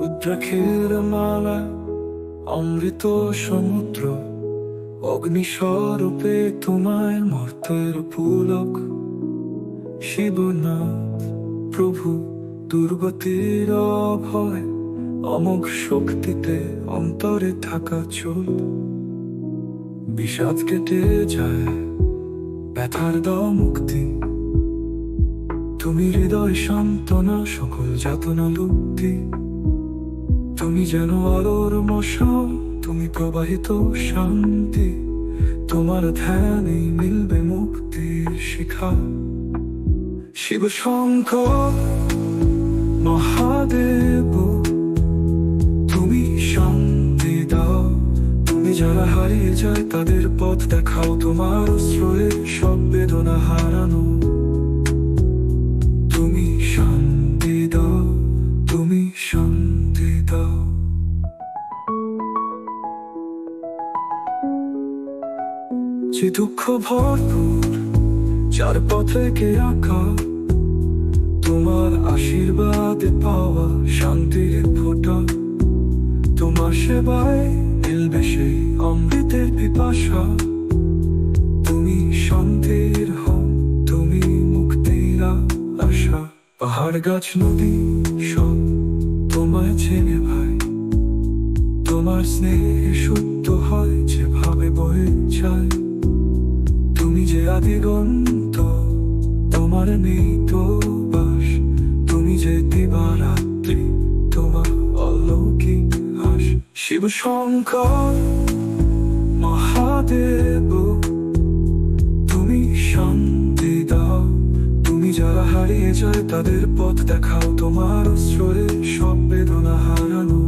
রুদ্রাক্ষের মালা, অমৃত সমুদ্র, অগ্নিস্বরূপে তোমায় মর্তের পুলক। শিবনাথ প্রভু, দুর্গতির অভয়, অমোঘ শক্তিতে অন্তরে থাকা চোল। বিষাদ কেটে যায়, ব্যথার দাও মুক্তি, তুমি হৃদয় সান্ত্বনা, সকল যাতনা লুপ্তি। তুমি যেন আলোর মশাল, তুমি প্রবাহিত শান্তি, তোমার ধ্যানে মিলবে মুক্তির শিখা। শিব শঙ্কর মহাদেব, তুমি শান্তি দাও, তুমি যারা হারিয়ে যায় তাদের পথ দেখাও, তোমার অশ্রয়ে সব বেদনা হারানো। তুমি শান্তি দাও, তুমি শান্তি দাও। যে দুঃখ ভরপুর, যার পথে কে আঁকা, তোমার আশীর্বাদে পাওয়া শান্তির ফোঁটা। তোমার সেবায় মিলবে সেই অমৃতের পিপাসা। তুমি শান্তির হোম, তুমি মুক্তির আশা। পাহাড় গাছ নদী সব তোমায় চেনে ভাই, তোমার স্নেহে শুদ্ধ হয় যেভাবে বয়ে যায়। তুমি যে আদিগন্ত, তোমার নেই তো বাস, তুমি যে দিবারাত্রি, তোমার অলৌকিক হাস। শিব শঙ্কর মহাদেব, তুমি শান্তি দাও, তুমি যারা হারিয়ে যায় তাদের পথ দেখাও, তোমার অশ্রয়ে সব বেদনা হারানো।